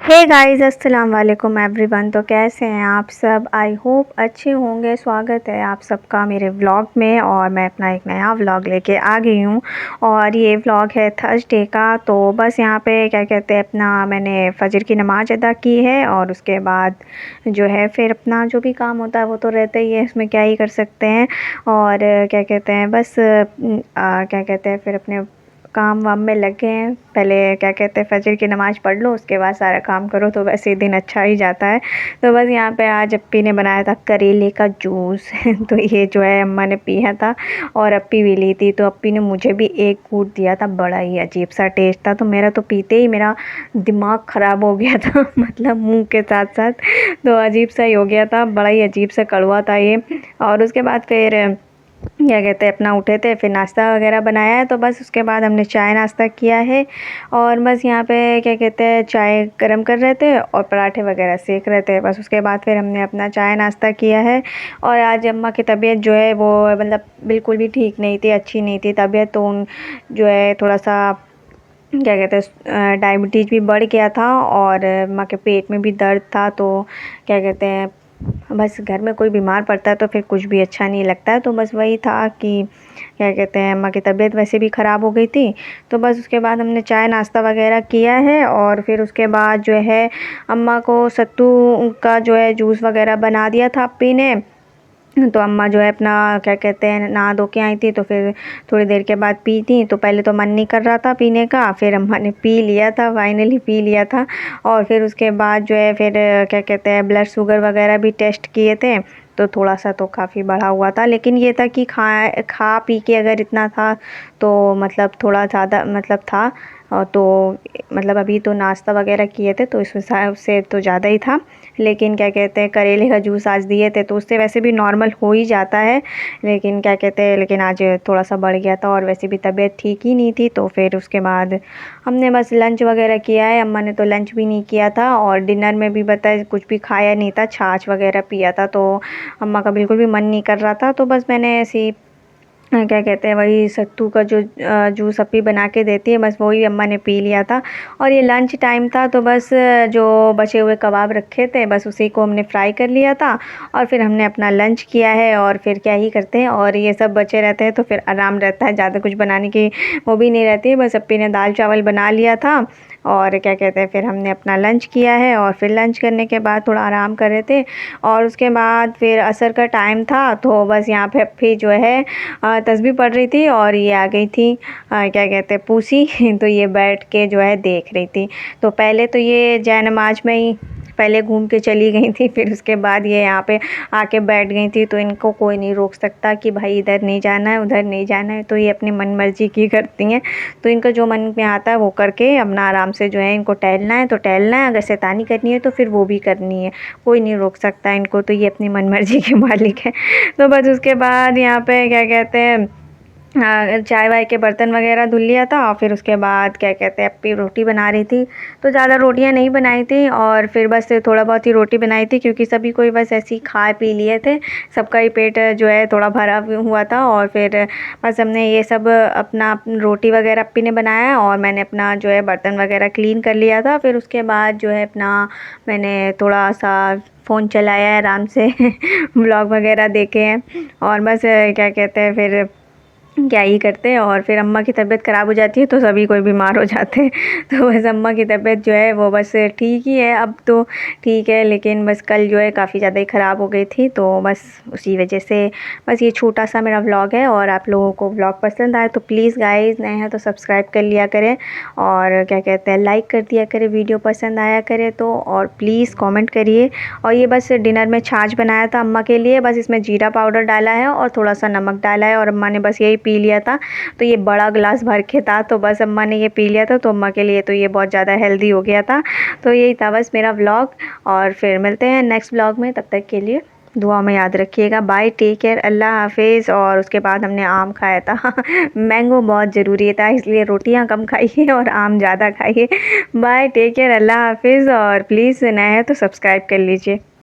Hey guys, अस्सलाम वालेकुम everyone. तो कैसे हैं आप सब? आई होप अच्छे होंगे। स्वागत है आप सबका मेरे व्लॉग में। और मैं अपना एक नया व्लॉग लेके आ गई हूँ और ये व्लॉग है थर्सडे का। तो बस यहाँ पे क्या कहते हैं, अपना मैंने फ़जर की नमाज़ अदा की है और उसके बाद जो है फिर अपना जो भी काम होता है वो तो रहता ही है, इसमें क्या ही कर सकते हैं। और क्या कहते हैं, बस क्या कहते हैं, फिर अपने काम वाम में लग गए हैं। पहले क्या कहते हैं, फ़जर की नमाज़ पढ़ लो, उसके बाद सारा काम करो तो वैसे ही दिन अच्छा ही जाता है। तो बस यहाँ पे आज अप्पी ने बनाया था करेले का जूस तो ये जो है अम्मा ने पिया था और अप्पी भी ली थी। तो अप्पी ने मुझे भी एक घूंट दिया था, बड़ा ही अजीब सा टेस्ट था। तो मेरा तो पीते ही मेरा दिमाग ख़राब हो गया था मतलब मुँह के साथ साथ तो अजीब सा ही हो गया था, बड़ा ही अजीब सा कड़वा था ये। और उसके बाद फिर क्या कहते हैं, अपना उठे थे, फिर नाश्ता वगैरह बनाया है। तो बस उसके बाद हमने चाय नाश्ता किया है और बस यहाँ पे क्या कहते हैं, चाय गरम कर रहे थे और पराठे वगैरह सेक रहे थे। बस उसके बाद फिर हमने अपना चाय नाश्ता किया है। और आज अम्मा की तबीयत जो है वो मतलब बिल्कुल भी ठीक नहीं थी, अच्छी नहीं थी तबीयत। तो जो है थोड़ा सा क्या कहते हैं, डायबिटीज़ भी बढ़ गया था और अम्मा के पेट में भी दर्द था। तो क्या कहते हैं, बस घर में कोई बीमार पड़ता है तो फिर कुछ भी अच्छा नहीं लगता है। तो बस वही था कि क्या कहते हैं, अम्मा की तबीयत वैसे भी ख़राब हो गई थी। तो बस उसके बाद हमने चाय नाश्ता वगैरह किया है और फिर उसके बाद जो है अम्मा को सत्तू का जो है जूस वगैरह बना दिया था अप्पी ने। तो अम्मा जो है अपना क्या कहते हैं, नहा धो के आई थी तो फिर थोड़ी देर के बाद पी थी। तो पहले तो मन नहीं कर रहा था पीने का, फिर अम्मा ने पी लिया था, फाइनली पी लिया था। और फिर उसके बाद जो है फिर क्या कहते हैं, ब्लड शुगर वगैरह भी टेस्ट किए थे तो थोड़ा सा तो काफ़ी बढ़ा हुआ था। लेकिन ये था कि खा पी के अगर इतना था तो मतलब थोड़ा ज़्यादा मतलब था। तो मतलब अभी तो नाश्ता वगैरह किए थे तो इस हिसाब से तो ज़्यादा ही था। लेकिन क्या कहते हैं, करेले का जूस आज दिए थे तो उससे वैसे भी नॉर्मल हो ही जाता है। लेकिन क्या कहते हैं, लेकिन आज थोड़ा सा बढ़ गया था और वैसे भी तबीयत ठीक ही नहीं थी। तो फिर उसके बाद हमने बस लंच वगैरह किया है। अम्मा ने तो लंच भी नहीं किया था और डिनर में भी बताए कुछ भी खाया नहीं था, छाछ वगैरह पिया था। तो अम्मा का बिल्कुल भी मन नहीं कर रहा था। तो बस मैंने ऐसे ही क्या कहते हैं, वही सत्तू का जो जूस अप्पी बना के देती है, बस वही अम्मा ने पी लिया था। और ये लंच टाइम था तो बस जो बचे हुए कबाब रखे थे बस उसी को हमने फ्राई कर लिया था और फिर हमने अपना लंच किया है। और फिर क्या ही करते हैं, और ये सब बचे रहते हैं तो फिर आराम रहता है, ज़्यादा कुछ बनाने की वो भी नहीं रहती है। बस अप्पी ने दाल चावल बना लिया था और क्या कहते हैं, फिर हमने अपना लंच किया है और फिर लंच करने के बाद थोड़ा आराम कर रहे थे। और उसके बाद फिर असर का टाइम था तो बस यहाँ पे अप्पी जो है तस्बीह पढ़ रही थी और ये आ गई थी क्या कहते हैं, पूसी तो ये बैठ के जो है देख रही थी। तो पहले तो ये जय नमाज में ही पहले घूम के चली गई थी, फिर उसके बाद ये यहाँ पे आके बैठ गई थी। तो इनको कोई नहीं रोक सकता कि भाई इधर नहीं जाना है उधर नहीं जाना है, तो ये अपनी मन मर्जी की करती हैं। तो इनका जो मन में आता है वो करके अपना आराम से जो है, इनको टहलना है तो टहलना है, अगर शैतानी करनी है तो फिर वो भी करनी है, कोई नहीं रोक सकता इनको। तो ये अपनी मन मर्जी के मालिक है। तो बस उसके बाद यहाँ पे क्या कहते हैं, चाय वाय के बर्तन वगैरह धुल लिया था और फिर उसके बाद क्या कहते हैं, अप्पी रोटी बना रही थी। तो ज़्यादा रोटियां नहीं बनाई थी और फिर बस थोड़ा बहुत ही रोटी बनाई थी क्योंकि सभी कोई बस ऐसे ही खा पी लिए थे, सबका ही पेट जो है थोड़ा भरा हुआ था। और फिर बस हमने ये सब अपना रोटी वगैरह अप्पी ने बनाया और मैंने अपना जो है बर्तन वगैरह क्लीन कर लिया था। फिर उसके बाद जो है अपना मैंने थोड़ा सा फ़ोन चलाया है आराम से व्लॉग वगैरह देखे हैं। और बस क्या कहते हैं, फिर क्या ही करते हैं। और फिर अम्मा की तबीयत ख़राब हो जाती है तो सभी कोई बीमार हो जाते हैं। तो बस अम्मा की तबीयत जो है वो बस ठीक ही है, अब तो ठीक है। लेकिन बस कल जो है काफ़ी ज़्यादा ही ख़राब हो गई थी तो बस उसी वजह से बस ये छोटा सा मेरा व्लॉग है। और आप लोगों को व्लॉग पसंद आए तो प्लीज़ गाइज़, नए हैं तो सब्सक्राइब कर लिया करें और क्या कहते हैं, लाइक कर दिया करें वीडियो पसंद आया करे तो। और प्लीज़ कमेंट करिए। और ये बस डिनर में छाछ बनाया था अम्मा के लिए, बस इसमें जीरा पाउडर डाला है और थोड़ा सा नमक डाला है और अम्मा ने बस यही पी लिया था। तो ये बड़ा गिलास भर के था तो बस अम्मा ने ये पी लिया था, तो अम्मा के लिए तो ये बहुत ज़्यादा हेल्दी हो गया था। तो यही था बस मेरा व्लॉग और फिर मिलते हैं नेक्स्ट व्लॉग में, तब तक के लिए दुआ में याद रखिएगा। बाय, टेक केयर, अल्लाह हाफिज़। और उसके बाद हमने आम खाया था मैंगो बहुत ज़रूरी था इसलिए रोटियां कम खाइए और आम ज़्यादा खाइए। बाय, टेक केयर, अल्लाह हाफिज़। और प्लीज़ नए हैं तो सब्सक्राइब कर लीजिए।